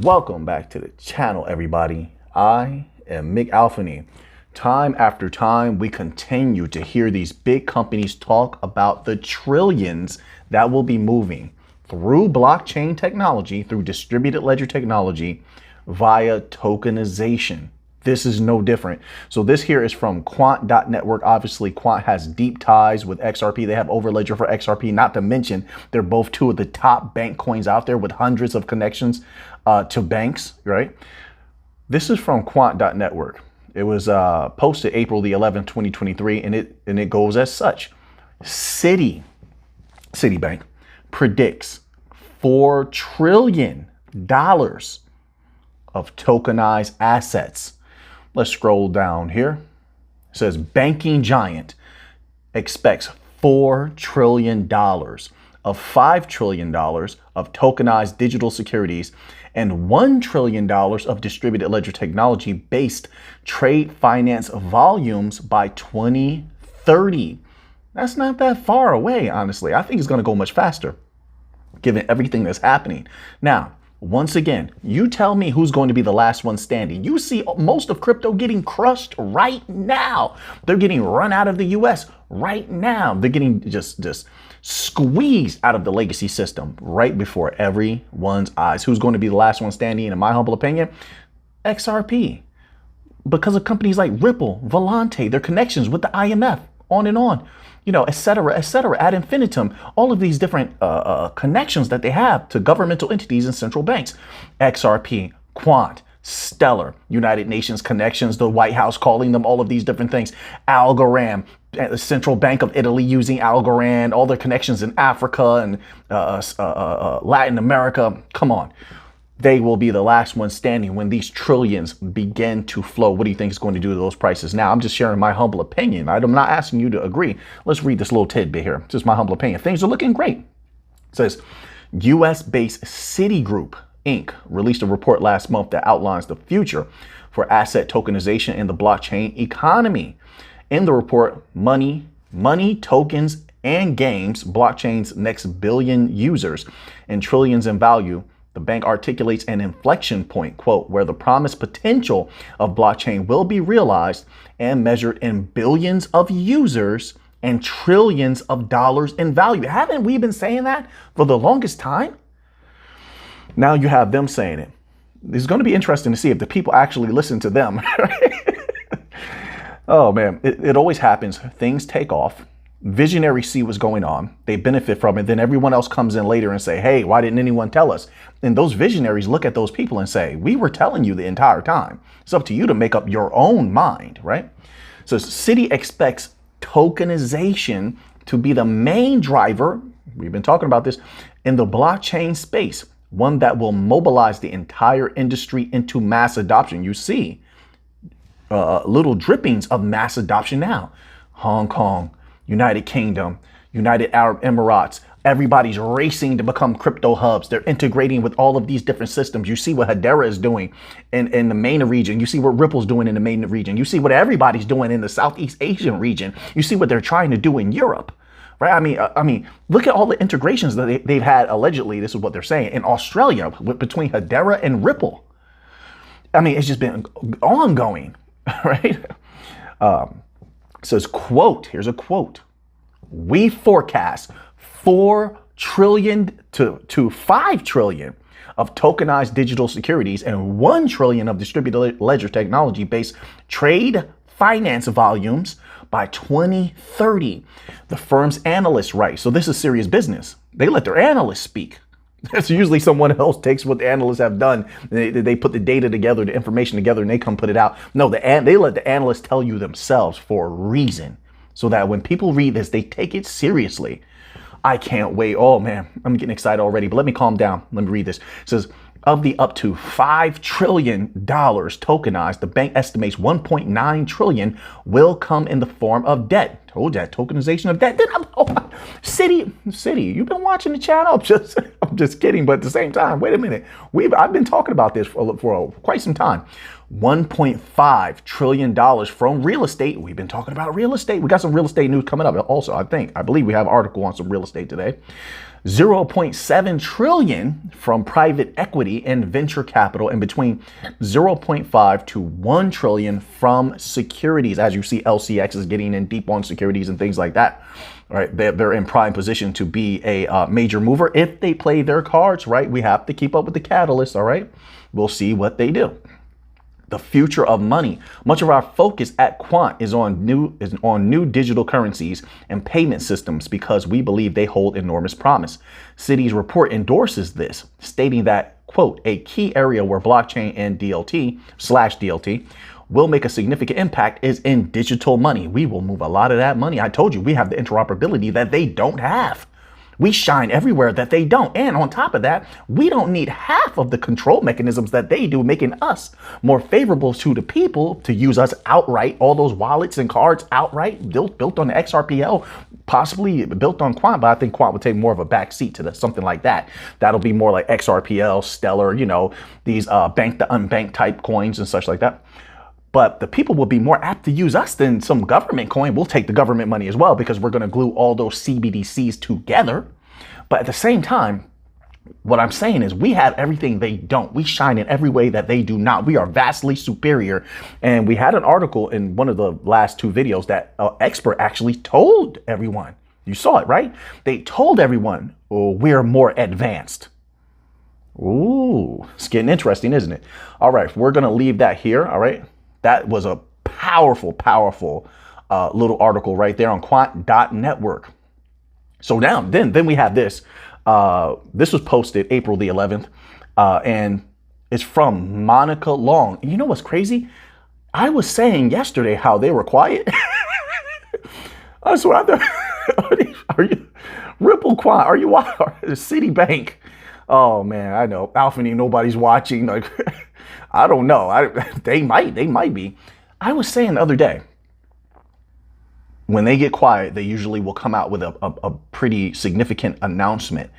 Welcome back to the channel, everybody. I am Mick Alfany. Time after time, we continue to hear these big companies talk about the trillions that will be moving through blockchain technology, through distributed ledger technology, via tokenization. This is no different. So this here is from Quant.network. Obviously, Quant has deep ties with XRP. They have Overledger for XRP, not to mention they're both two of the top bank coins out there with hundreds of connections to banks, right? This is from Quant.network. It was posted April the 11th, 2023, and it goes as such. Citibank predicts $4 trillion of tokenized assets. Let's scroll down here. It says banking giant expects $4 trillion of $5 trillion of tokenized digital securities and $1 trillion of distributed ledger technology based trade finance volumes by 2030. That's not that far away, honestly. I think it's going to go much faster given everything that's happening. Now, once again, you tell me who's going to be the last one standing. You see most of crypto getting crushed right now. They're getting run out of the US right now. They're getting just squeezed out of the legacy system right before everyone's eyes. Who's going to be the last one standing? In my humble opinion, XRP. Because of companies like Ripple, Volante, their connections with the IMF, on and on. You know, et cetera, ad infinitum, all of these different connections that they have to governmental entities and central banks. XRP, Quant, Stellar, United Nations connections, the White House calling them all of these different things. Algorand, the Central Bank of Italy using Algorand, all their connections in Africa and Latin America. Come on. They will be the last one standing when these trillions begin to flow. What do you think is going to do to those prices? Now, I'm just sharing my humble opinion. I'm not asking you to agree. Let's read this little tidbit here. It's just my humble opinion. Things are looking great. It says, US-based Citigroup, Inc. released a report last month that outlines the future for asset tokenization in the blockchain economy. In the report, money, tokens, and games, blockchain's next billion users and trillions in value. The bank articulates an inflection point, quote, where the promised potential of blockchain will be realized and measured in billions of users and trillions of dollars in value. Haven't we been saying that for the longest time? Now you have them saying it. It's going to be interesting to see if the people actually listen to them. Oh, man, it always happens. Things take off. Visionaries see what's going on. They benefit from it. Then everyone else comes in later and say, hey, why didn't anyone tell us? And those visionaries look at those people and say, we were telling you the entire time. It's up to you to make up your own mind, right? So Citi expects tokenization to be the main driver, we've been talking about this, in the blockchain space, one that will mobilize the entire industry into mass adoption. You see little drippings of mass adoption now. Hong Kong, United Kingdom, United Arab Emirates, everybody's racing to become crypto hubs. They're integrating with all of these different systems. You see what Hedera is doing in the MENA region. You see what Ripple's doing in the MENA region. You see what everybody's doing in the Southeast Asian region. You see what they're trying to do in Europe, right? I mean, look at all the integrations that they've had, allegedly, this is what they're saying, in Australia between Hedera and Ripple. I mean, it's just been ongoing, right? It says, quote, here's a quote. We forecast 4 trillion to 5 trillion of tokenized digital securities and 1 trillion of distributed ledger technology based trade finance volumes by 2030. The firm's analysts write. So this is serious business. They let their analysts speak. That's usually someone else takes what the analysts have done. They put the data together, the information together, and they come put it out. No, they let the analysts tell you themselves for a reason, so that when people read this, they take it seriously. I can't wait. Oh, man, I'm getting excited already, but let me calm down. Let me read this. It says, of the up to $5 trillion tokenized, the bank estimates 1.9 trillion will come in the form of debt. Told you that tokenization of debt. City, you've been watching the channel. I'm just kidding. But at the same time, wait a minute. I've been talking about this for quite some time. $1.5 trillion from real estate. We've been talking about real estate. We got some real estate news coming up also. I believe we have an article on some real estate today. 0.7 trillion from private equity and venture capital, and between 0.5 to 1 trillion from securities. As you see, LCX is getting in deep on securities and things like that. All right, they're in prime position to be a major mover if they play their cards right. We have to keep up with the catalyst. All right, we'll see what they do. The future of money. Much of our focus at Quant is on new digital currencies and payment systems because we believe they hold enormous promise. Citi's report endorses this, stating that, quote, a key area where blockchain and DLT will make a significant impact is in digital money. We will move a lot of that money. I told you, we have the interoperability that they don't have. We shine everywhere that they don't. And on top of that, we don't need half of the control mechanisms that they do, making us more favorable to the people to use us outright. All those wallets and cards outright built on the XRPL, possibly built on Quant, but I think Quant would take more of a back seat to something like that. That'll be more like XRPL, Stellar, these bank to unbanked type coins and such like that. But the people will be more apt to use us than some government coin. We'll take the government money as well because we're going to glue all those CBDCs together. But at the same time, what I'm saying is we have everything they don't. We shine in every way that they do not. We are vastly superior. And we had an article in one of the last two videos that an expert actually told everyone. You saw it, right? They told everyone, oh, we're more advanced. Ooh, it's getting interesting, isn't it? All right, we're going to leave that here. All right. That was a powerful little article right there on quant.network. So now, then we have this. This was posted April the 11th, and it's from Monica Long. You know what's crazy? I was saying yesterday how they were quiet. I swear, are you Ripple Quant? Are you Citibank? Oh man, I know. Alphany, nobody's watching. Like, I don't know. They might be. I was saying the other day, when they get quiet, they usually will come out with a pretty significant announcement.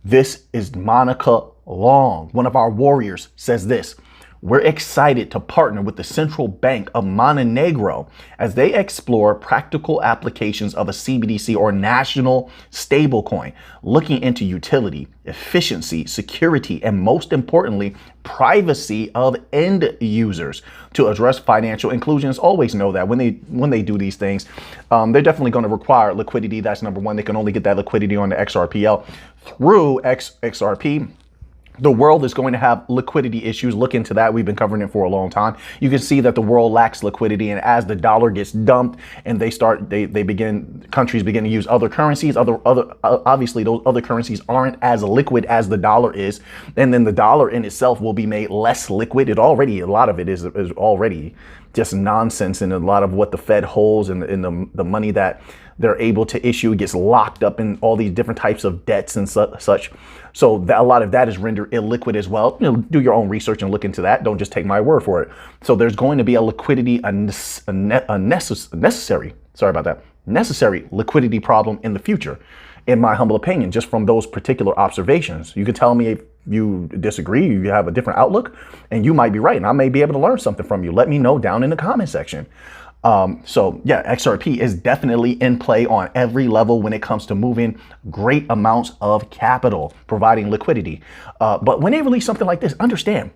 This is Monica Long, one of our warriors, says this. We're excited to partner with the Central Bank of Montenegro as they explore practical applications of a CBDC or national stablecoin, looking into utility, efficiency, security, and most importantly, privacy of end users to address financial inclusions. Always know that when they do these things, they're definitely going to require liquidity. That's number one. They can only get that liquidity on the XRPL through XRP. The world is going to have liquidity issues. Look into that. We've been covering it for a long time. You can see that the world lacks liquidity, and as the dollar gets dumped and countries begin to use other currencies, obviously those other currencies aren't as liquid as the dollar is, and then the dollar in itself will be made less liquid. A lot of it is already just nonsense, and a lot of what the Fed holds and the money that they're able to issue gets locked up in all these different types of debts and such. So a lot of that is rendered illiquid as well. Do your own research and look into that. Don't just take my word for it. So there's going to be necessary liquidity problem in the future, in my humble opinion, just from those particular observations. You can tell me if you disagree, you have a different outlook, and you might be right, and I may be able to learn something from you. Let me know down in the comment section. So yeah, XRP is definitely in play on every level when it comes to moving great amounts of capital, providing liquidity. But when they release something like this, understand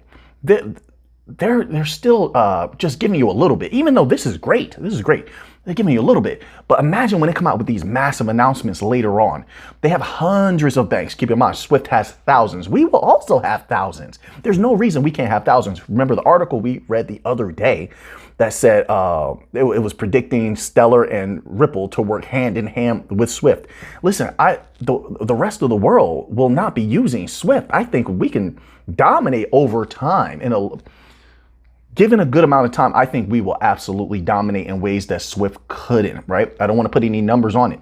that they're still just giving you a little bit, even though this is great. They're giving you a little bit. But imagine when they come out with these massive announcements later on. They have hundreds of banks. Keep in mind, Swift has thousands. We will also have thousands. There's no reason we can't have thousands. Remember the article we read the other day that said it was predicting Stellar and Ripple to work hand in hand with Swift. Listen, the rest of the world will not be using Swift. I think we can dominate over time given a good amount of time. I think we will absolutely dominate in ways that Swift couldn't, right? I don't want to put any numbers on it.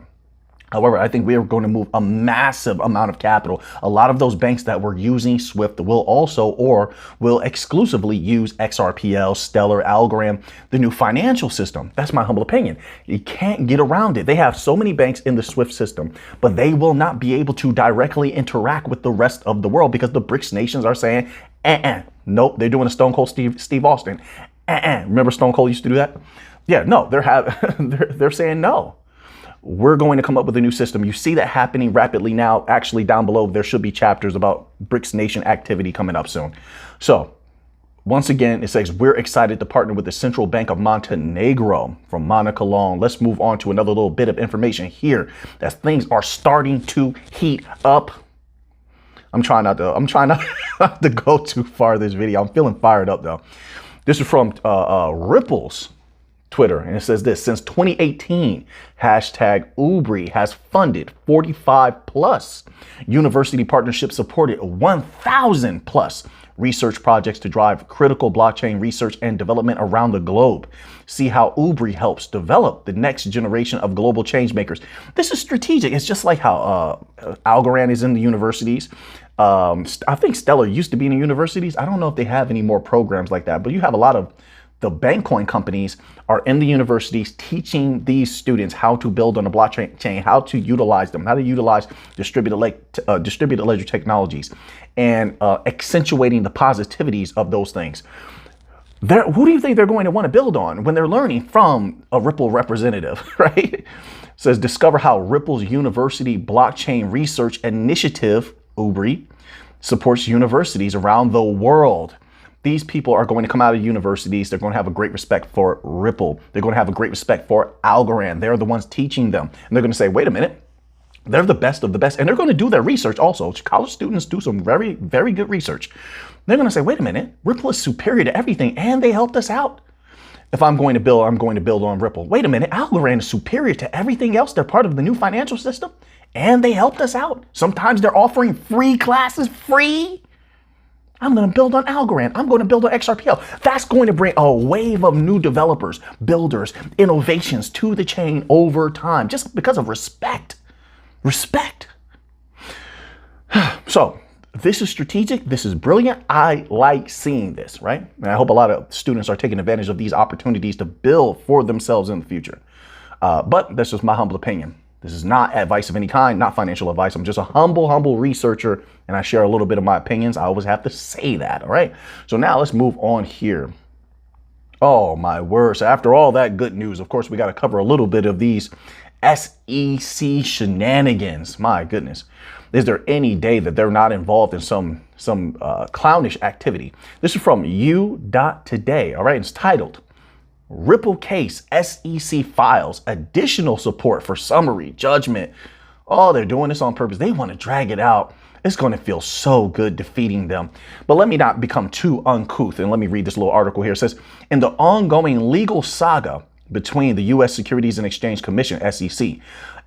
However, I think we are going to move a massive amount of capital. A lot of those banks that were using Swift will also or will exclusively use XRPL, Stellar, Algorand, the new financial system. That's my humble opinion. You can't get around it. They have so many banks in the Swift system, but they will not be able to directly interact with the rest of the world because the Brics Nations are saying, nope, they're doing a Stone Cold Steve Austin. Remember Stone Cold used to do that? Yeah, no, they're saying no. We're going to come up with a new system. You see that happening rapidly now. Actually, down below, there should be chapters about Brics Nation activity coming up soon. So once again, it says we're excited to partner with the Central Bank of Montenegro from Monica Long. Let's move on to another little bit of information here that things are starting to heat up. I'm trying not to go too far this video. I'm feeling fired up though. This is from Ripple's Twitter, and it says this: since 2018, hashtag Ubri has funded 45 plus university partnerships, supported 1,000 plus research projects to drive critical blockchain research and development around the globe. See how Ubri helps develop the next generation of global change makers. This is strategic. It's just like how Algorand is in the universities. I think Stellar used to be in the universities. I don't know if they have any more programs like that, but you have a lot of the Bankcoin companies are in the universities teaching these students how to build on a blockchain chain, how to utilize them, how to utilize distributed ledger technologies, and accentuating the positivities of those things. Who do you think they're going to want to build on when they're learning from a Ripple representative, right? It says discover how Ripple's University Blockchain Research Initiative, UBRI, supports universities around the world. These people are going to come out of universities. They're going to have a great respect for Ripple. They're going to have a great respect for Algorand. They're the ones teaching them. And they're going to say, wait a minute, they're the best of the best. And they're going to do their research also. College students do some very, very good research. They're going to say, wait a minute, Ripple is superior to everything. And they helped us out. If I'm going to build on Ripple. Wait a minute, Algorand is superior to everything else. They're part of the new financial system. And they helped us out. Sometimes they're offering free classes, free. I'm going to build on Algorand. I'm going to build on XRPL. That's going to bring a wave of new developers, builders, innovations to the chain over time, just because of respect. Respect. So this is strategic. This is brilliant. I like seeing this, right? And I hope a lot of students are taking advantage of these opportunities to build for themselves in the future. But that's just my humble opinion. This is not advice of any kind, not financial advice. I'm just a humble researcher, and I share a little bit of my opinions. I always have to say that, all right? So now let's move on here. Oh, my word. So after all that good news, of course, we got to cover a little bit of these SEC shenanigans. My goodness. Is there any day that they're not involved in some clownish activity? This is from U.Today, all right? It's titled, Ripple Case SEC Files Additional Support for Summary Judgment. Oh, they're doing this on purpose. They want to drag it out. It's going to feel so good defeating them. But let me not become too uncouth. And let me read this little article here. It says, in the ongoing legal saga between the U.S. Securities and Exchange Commission, SEC,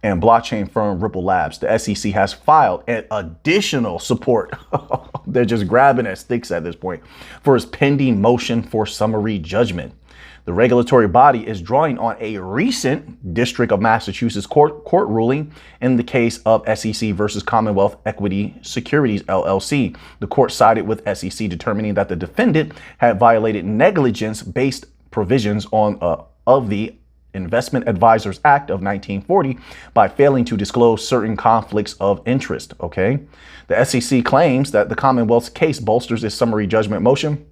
and blockchain firm Ripple Labs, the SEC has filed an additional support. They're just grabbing at sticks at this point for its pending motion for summary judgment. The regulatory body is drawing on a recent District of Massachusetts court ruling in the case of SEC versus Commonwealth Equity Securities, LLC. The court sided with SEC, determining that the defendant had violated negligence-based provisions of the Investment Advisors Act of 1940 by failing to disclose certain conflicts of interest. Okay, the SEC claims that the Commonwealth's case bolsters its summary judgment motion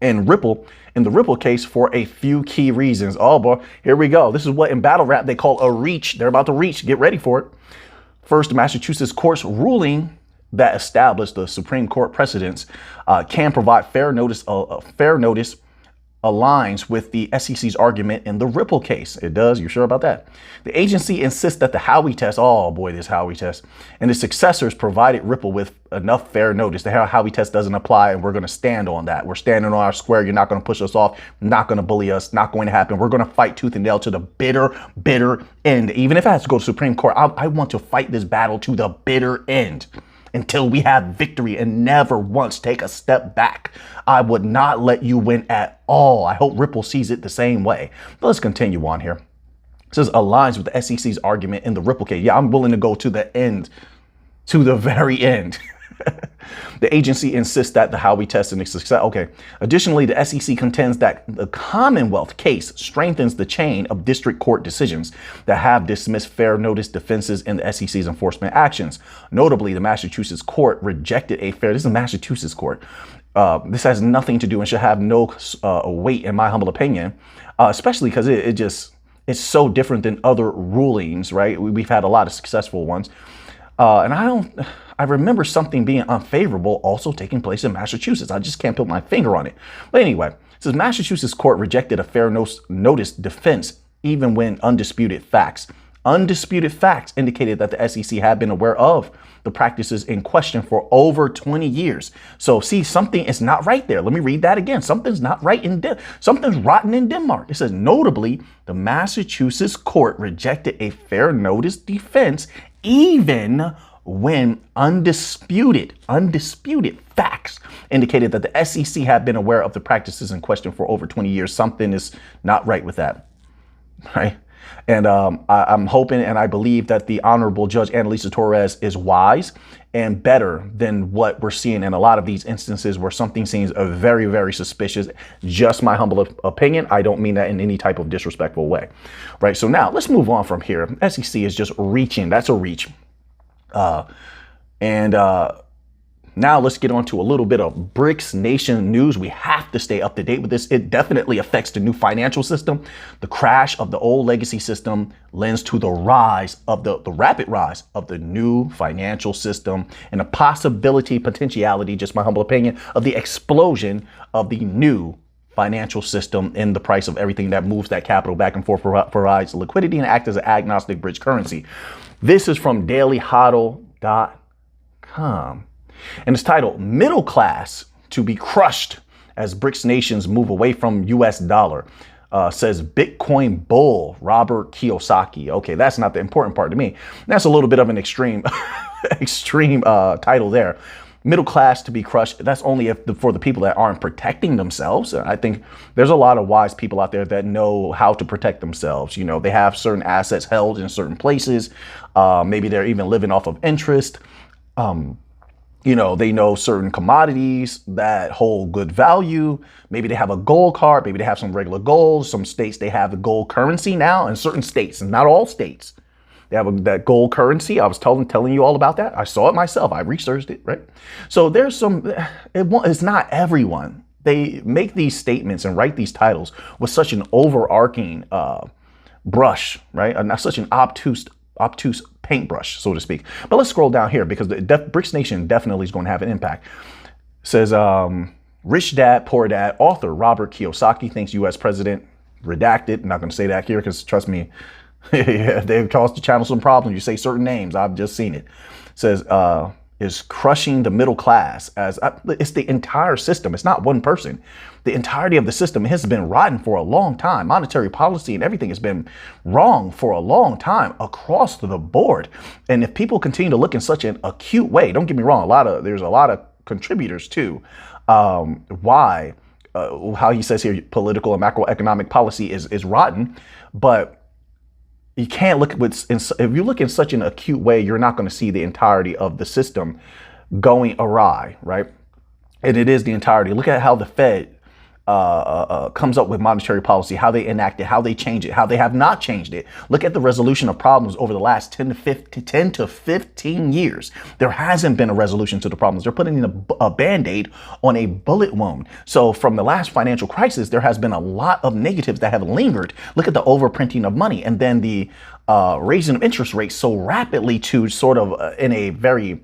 in the Ripple case for a few key reasons. Oh boy, here we go. This is what in battle rap they call a reach. They're about to reach. Get ready for it. First, Massachusetts court's ruling that established the Supreme Court precedents can provide fair notice. Fair notice aligns with the SEC's argument in the Ripple case. It does. You're sure about that? The agency insists that the Howey test, oh boy, this Howey test, and its successors provided Ripple with enough fair notice. The Howey test doesn't apply, and we're going to stand on that. We're standing on our square. You're not going to push us off, not going to bully us, not going to happen. We're going to fight tooth and nail to the bitter end. Even if I have to go to Supreme Court, I want to fight this battle to the bitter end, until we have victory and never once take a step back. I would not let you win at all. I hope Ripple sees it the same way. But let's continue on here. It says aligns with the SEC's argument in the Ripple case. Yeah, I'm willing to go to the end, to the very end. The agency insists that the Howey test and its success. Okay. Additionally, the SEC contends that the Commonwealth case strengthens the chain of district court decisions that have dismissed fair notice defenses in the SEC's enforcement actions. Notably, the Massachusetts court rejected a fair. This is a Massachusetts court. This has nothing to do and should have no weight, in my humble opinion, especially because it's so different than other rulings, right? We've had a lot of successful ones. And I remember something being unfavorable also taking place in Massachusetts. I just can't put my finger on it. But anyway, it says Massachusetts court rejected a fair notice defense even when undisputed facts indicated that the SEC had been aware of the practices in question for over 20 years. So see, something is not right there. Let me read that again. Something's not right something's rotten in Denmark. It says, notably, the Massachusetts court rejected a fair notice defense even when undisputed facts indicated that the SEC had been aware of the practices in question for over 20 years. Something is not right with that, right? And I'm hoping and I believe that the Honorable Judge Annalisa Torres is wise and better than what we're seeing in a lot of these instances where something seems very, very suspicious. Just my humble opinion. I don't mean that in any type of disrespectful way, right? So now let's move on from here. SEC is just reaching. That's a reach. Now let's get on to a little bit of Brics Nation news. We have to stay up to date with this. It definitely affects the new financial system. The crash of the old legacy system lends to the rise of the rapid rise of the new financial system and the potentiality, just my humble opinion, of the explosion of the new financial system in the price of everything that moves that capital back and forth, provides liquidity and act as an agnostic bridge currency. This is from dailyhodl.com. And it's titled Middle Class to be Crushed as Brics Nations Move Away from US Dollar. Says Bitcoin Bull Robert Kiyosaki. Okay, that's not the important part to me. That's a little bit of an extreme title there. Middle class to be crushed. That's only for the people that aren't protecting themselves. I think there's a lot of wise people out there that know how to protect themselves. You know, they have certain assets held in certain places. Maybe they're even living off of interest. You know, they know certain commodities that hold good value. Maybe they have a gold card. Maybe they have some regular gold. Some states, they have the gold currency now in certain states, and not all states. They have that gold currency. I was telling you all about that. I saw it myself. I researched it, right? So there's it's not everyone. They make these statements and write these titles with such an overarching brush, right? Such an obtuse paintbrush, so to speak. But let's scroll down here because the Brics Nation definitely is going to have an impact. It says, Rich Dad, Poor Dad, author Robert Kiyosaki thinks U.S. President redacted. I'm not going to say that here because trust me, they've caused the channel some problems. You say certain names. I've just seen it. It says, is crushing the middle class as it's the entire system. It's not one person. The entirety of the system has been rotten for a long time. Monetary policy and everything has been wrong for a long time across the board. And if people continue to look in such an acute way, don't get me wrong, there's a lot of contributors to why how he says here political and macroeconomic policy is rotten, but you can't look if you look in such an acute way, you're not going to see the entirety of the system going awry, right? And it is the entirety. Look at how the Fed comes up with monetary policy, how they enact it, how they change it, how they have not changed it. Look at the resolution of problems over the last 10 to 15 years. There hasn't been a resolution to the problems. They're putting in a Band-Aid on a bullet wound. So from the last financial crisis, there has been a lot of negatives that have lingered. Look at the overprinting of money and then the raising of interest rates so rapidly to sort of in a very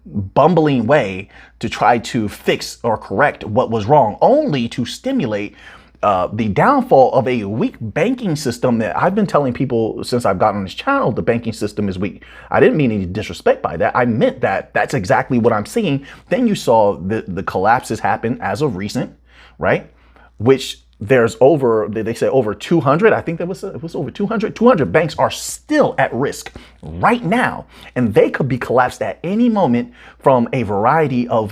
bumbling way to try to fix or correct what was wrong, only to stimulate the downfall of a weak banking system that I've been telling people since I've gotten on this channel. The banking system is weak. I didn't mean any disrespect by that. I meant that's exactly what I'm seeing. Then you saw the collapses happen as of recent, right? Which there's they say over 200. I think it was over 200 banks are still at risk right now, and they could be collapsed at any moment from a variety of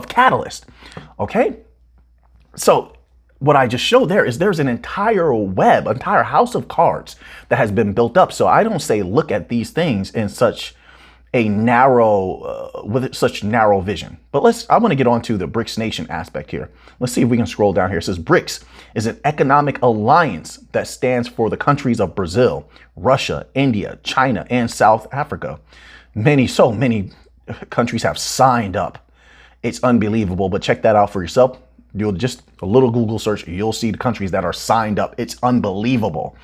catalysts. Okay, so what I just showed there is there's an entire web, entire house of cards that has been built up. So I don't say look at these things in such a narrow, with such narrow vision. But I want to get on to the Brics Nation aspect here. Let's see if we can scroll down here. It says BRICS is an economic alliance that stands for the countries of Brazil, Russia, India, China, and South Africa. So many countries have signed up. It's unbelievable, but check that out for yourself. You'll just a little Google search, you'll see the countries that are signed up. It's unbelievable.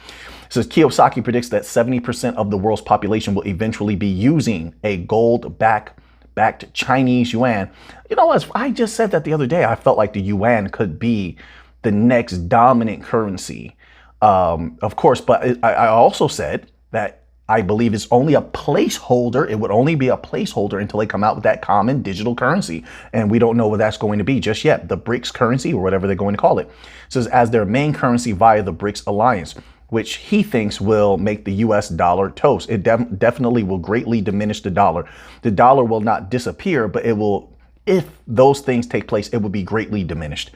It says Kiyosaki predicts that 70% of the world's population will eventually be using a gold-backed Chinese yuan. You know, as I just said that the other day, I felt like the yuan could be the next dominant currency. Of course, but I also said that I believe it's only a placeholder. It would only be a placeholder until they come out with that common digital currency. And we don't know what that's going to be just yet. The BRICS currency, or whatever they're going to call it, says as their main currency via the BRICS alliance, which he thinks will make the US dollar toast. It definitely will greatly diminish the dollar. The dollar will not disappear, but it will, if those things take place, it would be greatly diminished,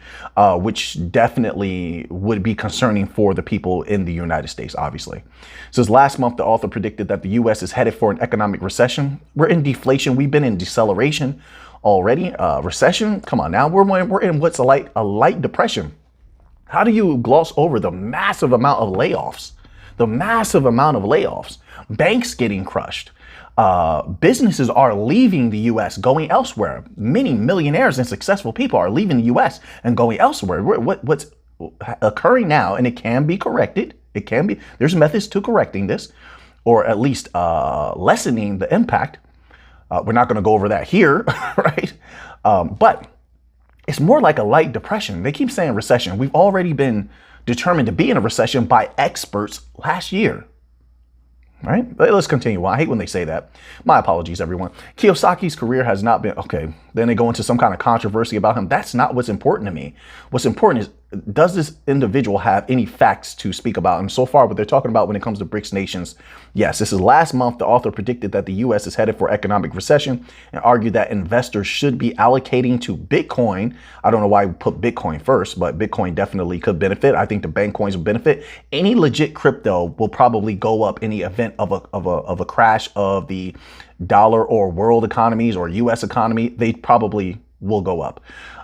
which definitely would be concerning for the people in the United States, obviously. So last month, the author predicted that the US is headed for an economic recession. We're in deflation. We've been in deceleration already. Recession? Come on now. We're in what's a light depression. How do you gloss over the massive amount of layoffs? The massive amount of layoffs. Banks getting crushed. Businesses are leaving the U.S., going elsewhere. Many millionaires and successful people are leaving the U.S. and going elsewhere. What's occurring now, and it can be corrected. It can be. There's methods to correcting this, or at least lessening the impact. We're not going to go over that here, right? But it's more like a light depression. They keep saying recession. We've already been determined to be in a recession by experts last year. All right, but let's continue. Well, I hate when they say that. My apologies, everyone. Kiyosaki's career has not been, okay, then they go into some kind of controversy about him. That's not what's important to me. What's important is, does this individual have any facts to speak about? And so far, what they're talking about when it comes to Brics Nations, yes, this is last month. The author predicted that the U.S. is headed for economic recession and argued that investors should be allocating to Bitcoin. I don't know why we put Bitcoin first, but Bitcoin definitely could benefit. I think the bank coins will benefit. Any legit crypto will probably go up in the event of a crash of the dollar or world economies or U.S. economy. They probably will go up.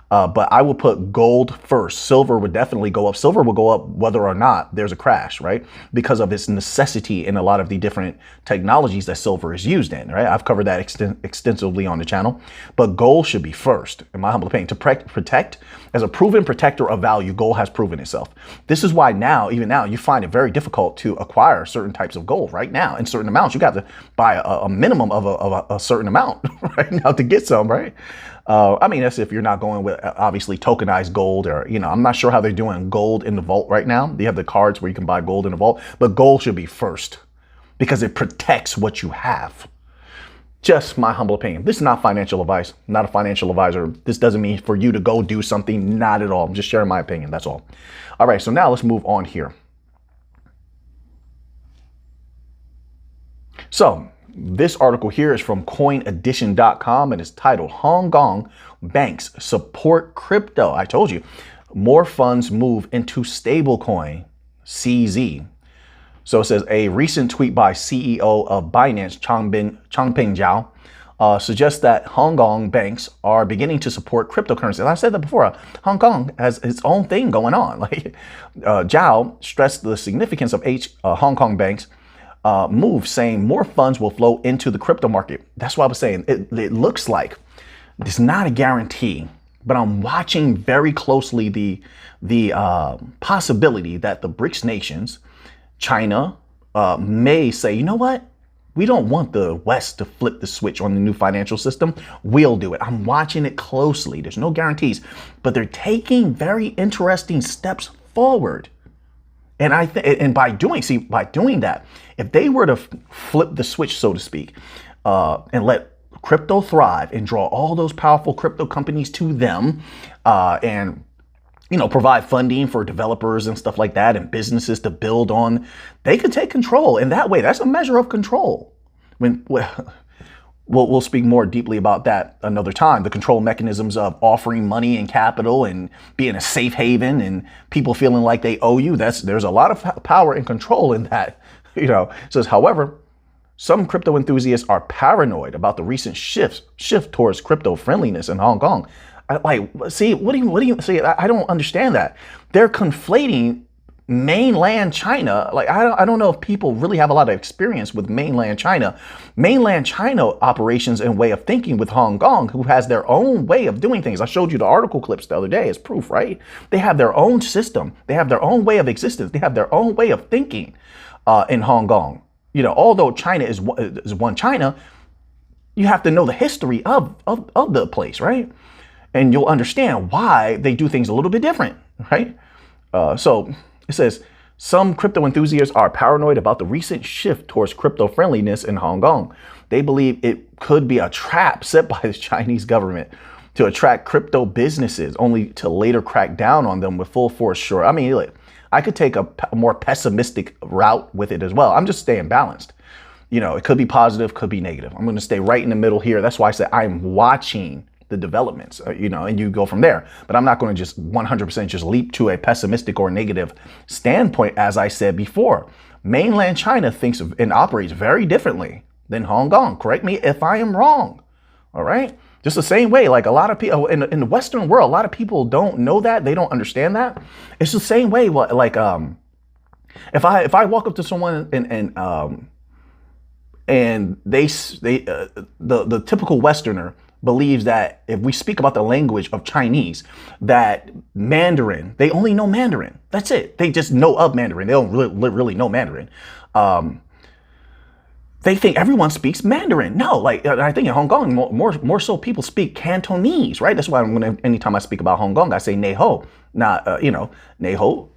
But I will put gold first. Silver would definitely go up. Silver will go up whether or not there's a crash, right? Because of its necessity in a lot of the different technologies that silver is used in, right? I've covered that extensively on the channel. But gold should be first, in my humble opinion. To protect, as a proven protector of value, gold has proven itself. This is why now, even now, you find it very difficult to acquire certain types of gold right now in certain amounts. You got to buy a minimum of a certain amount right now to get some, right? I mean, that's if you're not going with obviously tokenized gold, or, you know, I'm not sure how they're doing gold in the vault right now. They have the cards where you can buy gold in the vault, but gold should be first because it protects what you have. Just my humble opinion. This is not financial advice, not a financial advisor. This doesn't mean for you to go do something, not at all. I'm just sharing my opinion. That's all. All right. So now let's move on here. So this article here is from coinedition.com and it's titled Hong Kong Banks Support Crypto. I told you, more funds move into stablecoin, CZ. So it says a recent tweet by CEO of Binance, Changpeng Zhao, suggests that Hong Kong banks are beginning to support cryptocurrency. And I said that before, Hong Kong has its own thing going on. Like Zhao stressed the significance of Hong Kong banks move, saying more funds will flow into the crypto market. That's what I was saying. It looks like it's not a guarantee, but I'm watching very closely the possibility that the Brics Nations, China, may say, you know what? We don't want the West to flip the switch on the new financial system. We'll do it. I'm watching it closely. There's no guarantees, but they're taking very interesting steps forward. And by doing that, if they were to flip the switch, so to speak, and let crypto thrive and draw all those powerful crypto companies to them, and, you know, provide funding for developers and stuff like that and businesses to build on, they could take control. In that way, that's a measure of control. we'll speak more deeply about that another time. The control mechanisms of offering money and capital and being a safe haven and people feeling like they owe you. There's a lot of power and control in that. It says, however, some crypto enthusiasts are paranoid about the recent shift towards crypto friendliness in Hong Kong. See, what do you see? I don't understand that. They're conflating mainland China. I don't know if people really have a lot of experience with mainland China. Mainland China operations and way of thinking with Hong Kong, who has their own way of doing things. I showed you the article clips the other day as proof, right? They have their own system. They have their own way of existence. They have their own way of thinking in Hong Kong. Although China is one China, you have to know the history of the place, right? And you'll understand why they do things a little bit different, right? So it says, some crypto enthusiasts are paranoid about the recent shift towards crypto friendliness in Hong Kong. They believe it could be a trap set by the Chinese government to attract crypto businesses, only to later crack down on them with full force. Sure. I mean, look, I could take a more pessimistic route with it as well. I'm just staying balanced. It could be positive, could be negative. I'm going to stay right in the middle here. That's why I said I'm watching the developments, and you go from there. But I'm not going to just 100% just leap to a pessimistic or negative standpoint. As I said before, mainland China thinks of and operates very differently than Hong Kong. Correct me if I am wrong. All right. Just the same way, like a lot of people in the Western world, a lot of people don't know that. They don't understand that. It's the same way. If I walk up to someone and the typical Westerner believes that if we speak about the language of Chinese, that Mandarin, they only know Mandarin. That's it. They just know of Mandarin. They don't really know Mandarin. They think everyone speaks Mandarin. No, I think in Hong Kong, more so people speak Cantonese, right? That's why anytime I speak about Hong Kong, I say "nei ho," not "nei ho."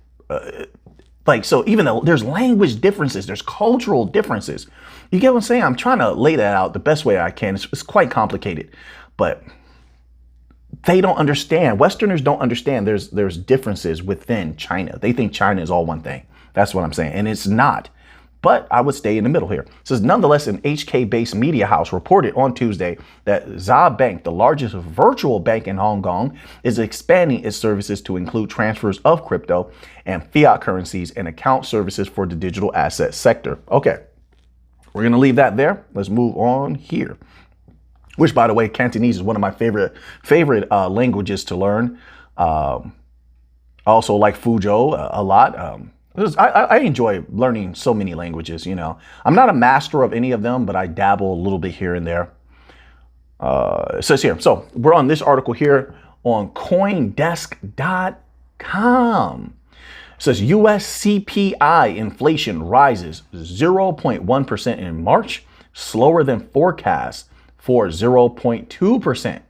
So even though there's language differences, there's cultural differences. You get what I'm saying? I'm trying to lay that out the best way I can. It's quite complicated, but they don't understand. Westerners don't understand there's differences within China. They think China is all one thing. That's what I'm saying. And it's not. But I would stay in the middle here. It says, nonetheless, an HK-based media house reported on Tuesday that XRP Bank, the largest virtual bank in Hong Kong, is expanding its services to include transfers of crypto and fiat currencies and account services for the digital asset sector. Okay, we're going to leave that there. Let's move on here. Which, by the way, Cantonese is one of my favorite languages to learn. I also like Fuzhou a lot. I enjoy learning so many languages, I'm not a master of any of them, but I dabble a little bit here and there. It says here, so we're on this article here on coindesk.com. It says US CPI inflation rises 0.1% in March, slower than forecast for 0.2%.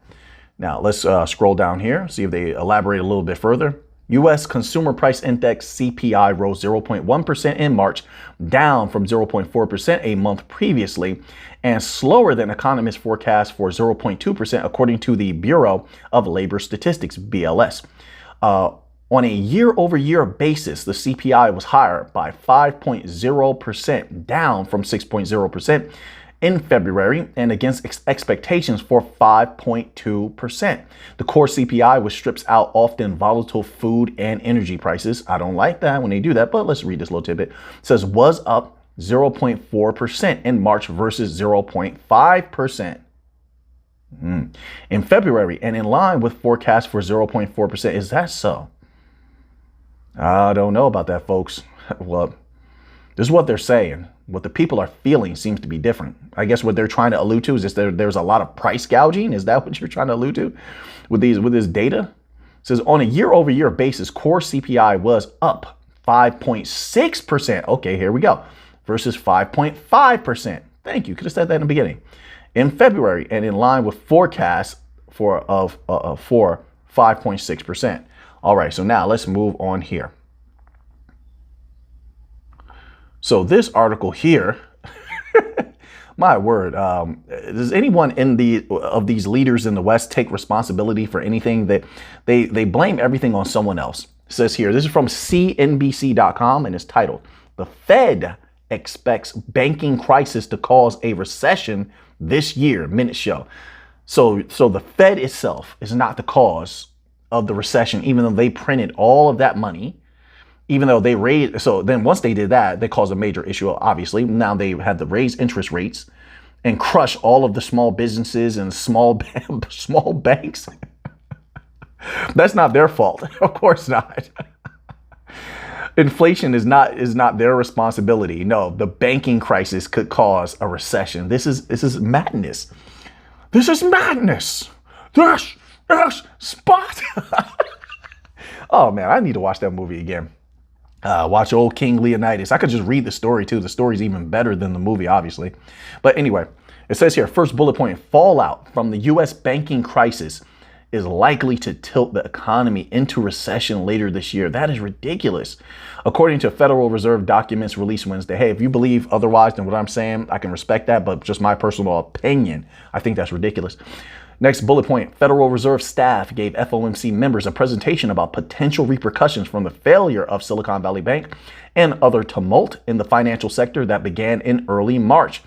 Now let's scroll down here, see if they elaborate a little bit further. U.S. Consumer Price Index CPI rose 0.1% in March, down from 0.4% a month previously, and slower than economists forecast for 0.2%, according to the Bureau of Labor Statistics, BLS. On a year-over-year basis, the CPI was higher by 5.0%, down from 6.0% in February and against expectations for 5.2%. The core CPI, which strips out often volatile food and energy prices. I don't like that when they do that, but let's read this little tidbit. It says was up 0.4% in March versus 0.5% in February, and in line with forecast for 0.4%. Is that so? I don't know about that, folks. Well, this is what they're saying. What the people are feeling seems to be different. I guess what they're trying to allude to is there's a lot of price gouging. Is that what you're trying to allude to with this data? It says on a year-over-year basis, core CPI was up 5.6%. Okay, here we go. Versus 5.5%. Thank you. Could have said that in the beginning. In February, and in line with forecasts for 5.6%. All right, so now let's move on here. So this article here, my word, does anyone of these leaders in the West take responsibility for anything? That they blame everything on someone else. It says here, this is from CNBC.com and it's titled, "The Fed Expects Banking Crisis to Cause a Recession this year, minutes show. So the Fed itself is not the cause of the recession, even though they printed all of that money, even though they raised. So then once they did that, they caused a major issue, obviously. Now they had to raise interest rates and crush all of the small businesses and small banks. That's not their fault. Of course not. Inflation is not their responsibility. No, the banking crisis could cause a recession. This is madness. This is madness. This is spot. Oh man, I need to watch that movie again. Watch old King Leonidas. I could just read the story too. The story's even better than the movie, obviously. But anyway, it says here, first bullet point, fallout from the U.S. banking crisis is likely to tilt the economy into recession later this year. That is ridiculous. According to Federal Reserve documents released Wednesday. Hey, if you believe otherwise than what I'm saying, I can respect that, but just my personal opinion, I think that's ridiculous. Next bullet point, Federal Reserve staff gave FOMC members a presentation about potential repercussions from the failure of Silicon Valley Bank and other tumult in the financial sector that began in early March.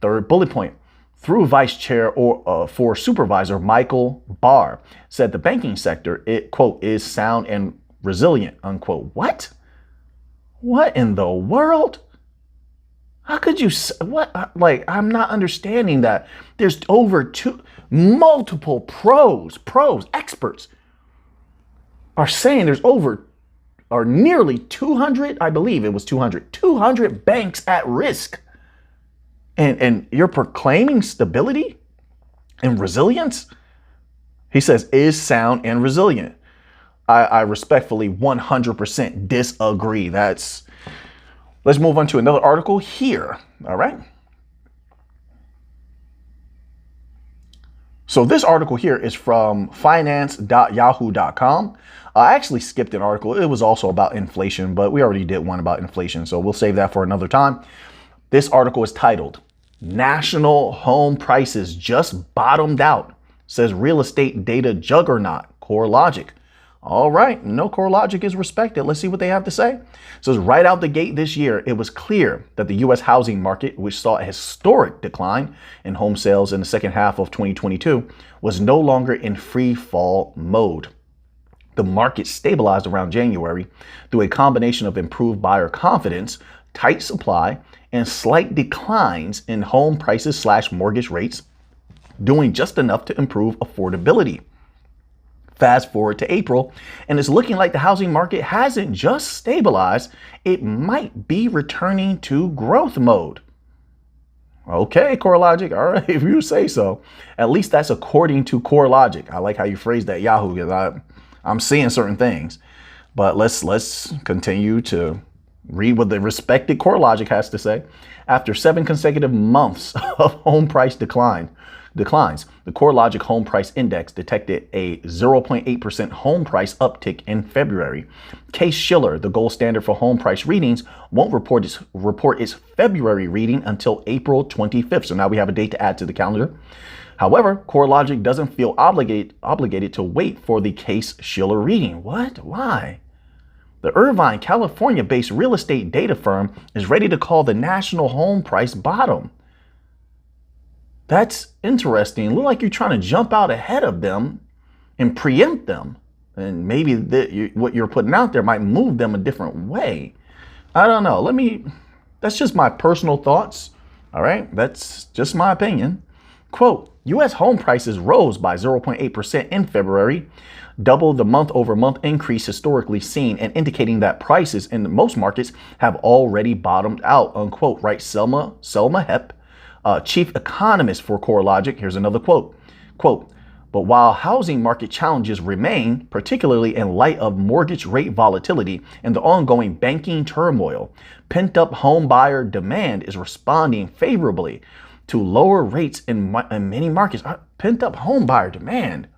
Third bullet point, through Vice Chair for Supervisor Michael Barr said the banking sector, it quote, is sound and resilient, unquote. What? What in the world? How could you, what? Like, I'm not understanding that. There's over multiple experts are saying there's nearly 200, I believe it was 200 banks at risk. And you're proclaiming stability and resilience? He says, is sound and resilient. I respectfully 100% disagree. Let's move on to another article here. All right. So this article here is from finance.yahoo.com. I actually skipped an article. It was also about inflation, but we already did one about inflation, so we'll save that for another time. This article is titled, National Home Prices Just Bottomed Out, says real estate data juggernaut CoreLogic. All right, no, CoreLogic is respected. Let's see what they have to say. It says right out the gate this year, it was clear that the U.S. housing market, which saw a historic decline in home sales in the second half of 2022, was no longer in free fall mode. The market stabilized around January through a combination of improved buyer confidence, tight supply, and slight declines in home prices / mortgage rates, doing just enough to improve affordability. Fast forward to April, and it's looking like the housing market hasn't just stabilized, it might be returning to growth mode. Okay, CoreLogic, all right, if you say so. At least that's according to CoreLogic. I like how you phrased that, Yahoo, because I'm seeing certain things. But let's continue to read what the respected CoreLogic has to say. After 7 consecutive months of home price declines, the CoreLogic Home Price Index detected a 0.8% home price uptick in February. Case-Shiller, the gold standard for home price readings, won't report its February reading until April 25th. So now we have a date to add to the calendar. However, CoreLogic doesn't feel obligated to wait for the Case-Shiller reading. What? Why? The Irvine, California-based real estate data firm is ready to call the national home price bottom. That's interesting. Look like you're trying to jump out ahead of them and preempt them. And maybe what you're putting out there might move them a different way. I don't know. That's just my personal thoughts. All right. That's just my opinion. Quote, U.S. home prices rose by 0.8% in February, double the month-over-month increase historically seen, and indicating that prices in most markets have already bottomed out, unquote, writes Selma Hepp, chief economist for CoreLogic. Here's another quote. Quote, but while housing market challenges remain, particularly in light of mortgage rate volatility and the ongoing banking turmoil, pent-up home buyer demand is responding favorably to lower rates in many markets. Pent-up home buyer demand.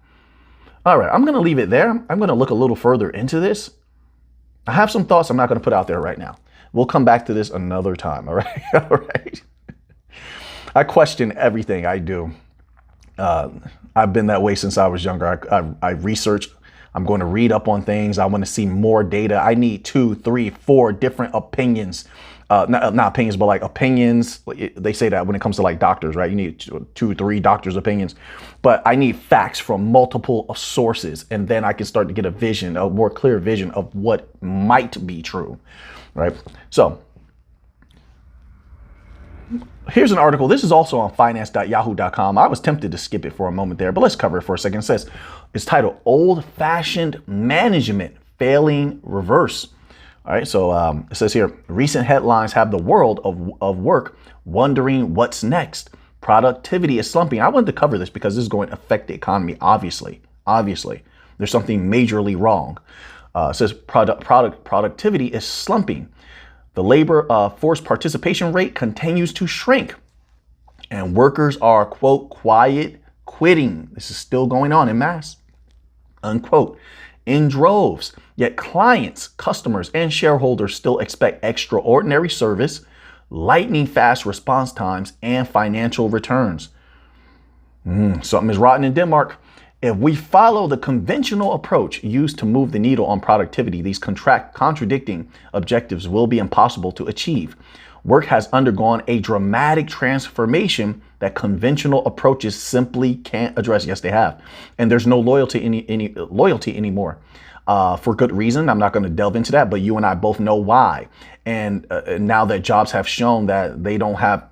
All right, I'm going to leave it there. I'm going to look a little further into this. I have some thoughts I'm not going to put out there right now. We'll come back to this another time. All right. All right. I question everything I do. I've been that way since I was younger. I research. I'm going to read up on things. I want to see more data. I need 2, 3, 4 different opinions not opinions, but like opinions. They say that when it comes to like doctors, right? You need two, three doctors' opinions, but I need facts from multiple sources, and then I can start to get a more clear vision of what might be true, right? So here's an article. This is also on finance.yahoo.com. I was tempted to skip it for a moment there, but let's cover it for a second. It says, it's titled Old-Fashioned Management Failing Reverse. All right, so it says here, recent headlines have the world of work wondering what's next. Productivity is slumping. I wanted to cover this because this is going to affect the economy, obviously. There's something majorly wrong. It says productivity is slumping. The labor force participation rate continues to shrink. And workers are, quote, quiet quitting. This is still going on en masse, unquote, in droves. Yet clients, customers, and shareholders still expect extraordinary service, lightning fast response times, and financial returns. Something is rotten in Denmark. If we follow the conventional approach used to move the needle on productivity, these contradicting objectives will be impossible to achieve. Work has undergone a dramatic transformation that conventional approaches simply can't address. Yes, they have. And there's no loyalty anymore. For good reason. I'm not going to delve into that, but you and I both know why. And now that jobs have shown that they don't have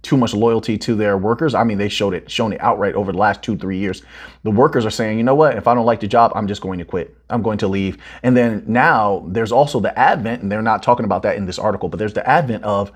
too much loyalty to their workers. I mean, they shown it outright over the last 2-3 years. The workers are saying, you know what, if I don't like the job, I'm just going to quit. I'm going to leave. And then now there's also the advent, and they're not talking about that in this article, but there's the advent of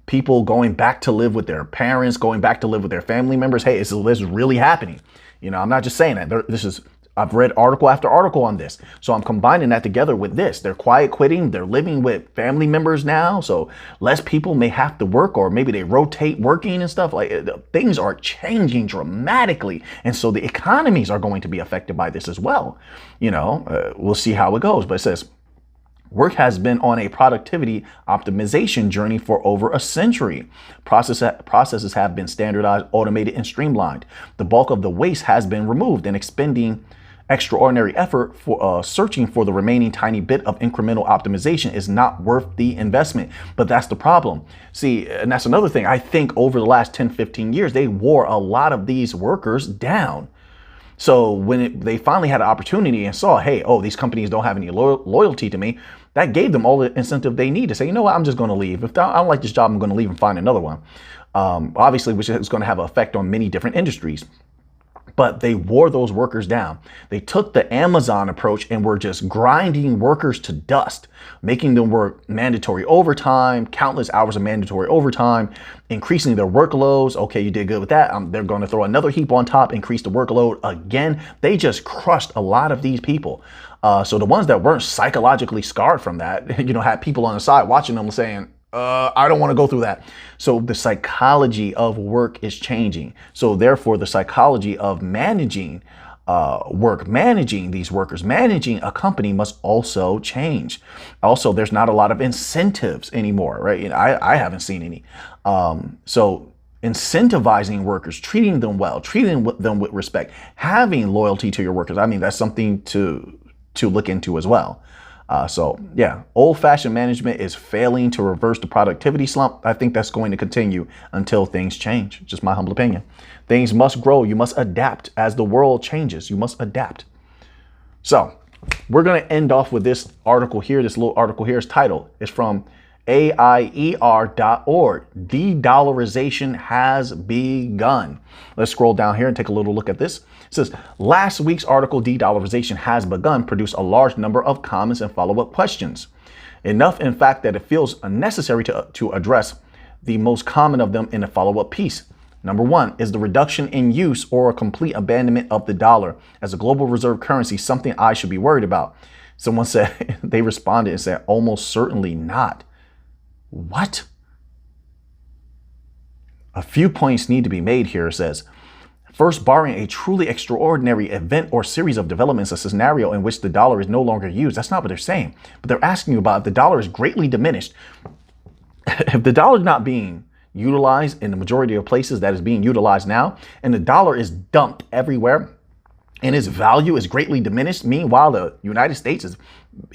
people going back to live with their parents, going back to live with their family members. Hey, this is really happening. You know, I'm not just saying that. I've read article after article on this. So I'm combining that together with this. They're quiet quitting. They're living with family members now. So less people may have to work, or maybe they rotate working and stuff. Like, things are changing dramatically. And so the economies are going to be affected by this as well. You know, we'll see how it goes. But it says, work has been on a productivity optimization journey for over a century. Processes have been standardized, automated, and streamlined. The bulk of the waste has been removed, and expending extraordinary effort for searching for the remaining tiny bit of incremental optimization is not worth the investment. But that's the problem. See, and that's another thing. I think over the last 10-15 years, they wore a lot of these workers down. So when they finally had an opportunity and saw, hey, these companies don't have any loyalty to me, that gave them all the incentive they need to say, you know what, I'm just going to leave. If I don't like this job, I'm going to leave and find another one. Obviously, which is going to have an effect on many different industries. But they wore those workers down. They took the Amazon approach and were just grinding workers to dust, making them work mandatory overtime, countless hours of mandatory overtime, increasing their workloads. Okay, you did good with that. They're going to throw another heap on top, increase the workload again. They just crushed a lot of these people. So the ones that weren't psychologically scarred from that, you know, had people on the side watching them saying, I don't want to go through that. So the psychology of work is changing. So therefore, the psychology of managing work, managing these workers, managing a company must also change. Also, there's not a lot of incentives anymore, right? You know, I haven't seen any. So incentivizing workers, treating them well, treating them with respect, having loyalty to your workers. I mean, that's something to look into as well. So yeah, old-fashioned management is failing to reverse the productivity slump. I think that's going to continue until things change. Just my humble opinion. Things must grow. You must adapt as the world changes. You must adapt. So we're going to end off with this article here. This little article here is titled. It's from AIER.org. De-dollarization has begun. Let's scroll down here and take a little look at this. It says, last week's article, De-dollarization has begun, produced a large number of comments and follow-up questions. Enough, in fact, that it feels unnecessary to address the most common of them in a follow-up piece. Number one, is the reduction in use or a complete abandonment of the dollar as a global reserve currency something I should be worried about? Someone said, they responded and said, almost certainly not. What? A few points need to be made here, it says. First, barring a truly extraordinary event or series of developments, a scenario in which the dollar is no longer used. That's not what they're saying. But they're asking you about if the dollar is greatly diminished. If the dollar is not being utilized in the majority of places that is being utilized now, and the dollar is dumped everywhere, and its value is greatly diminished. Meanwhile, the United States is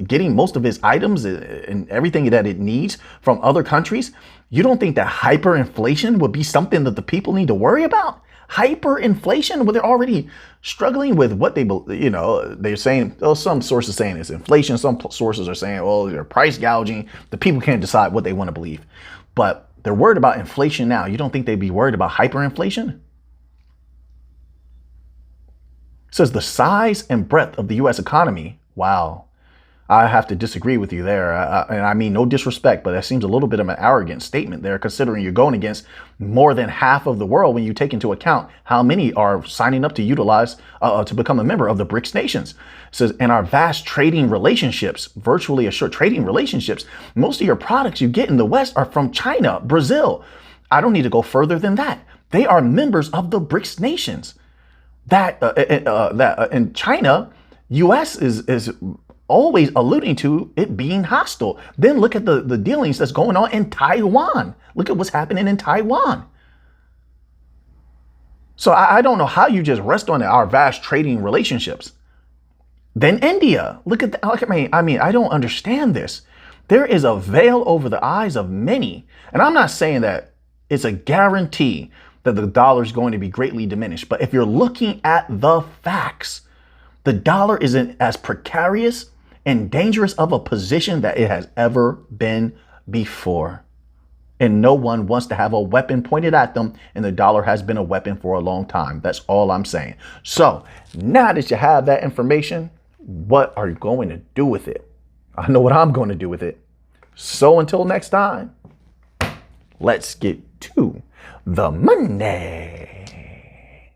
getting most of its items and everything that it needs from other countries. You don't think that hyperinflation would be something that the people need to worry about? Hyperinflation, when they're already struggling with what they, they're saying, oh, some sources saying it's inflation. Some sources are saying, oh, they're price gouging. The people can't decide what they want to believe. But they're worried about inflation now. You don't think they'd be worried about hyperinflation? It says the size and breadth of the U.S. economy. Wow. I have to disagree with you there. And I mean no disrespect, but that seems a little bit of an arrogant statement there, considering you're going against more than half of the world when you take into account how many are signing up to utilize, to become a member of the Brics Nations. It says, and our vast trading relationships, virtually assured trading relationships, most of your products you get in the West are from China, Brazil. I don't need to go further than that. They are members of the Brics Nations. That in China, U.S. is always alluding to it being hostile. Then look at the dealings that's going on in Taiwan. Look at what's happening in Taiwan. So I don't know how you just rest on our vast trading relationships. Then India. Look at me. I mean, I don't understand this. There is a veil over the eyes of many. And I'm not saying that it's a guarantee that the dollar is going to be greatly diminished. But if you're looking at the facts, the dollar isn't as precarious and dangerous of a position that it has ever been before. And no one wants to have a weapon pointed at them, and the dollar has been a weapon for a long time. That's all I'm saying. So now that you have that information, what are you going to do with it? I know what I'm going to do with it. So until next time, let's get to the money.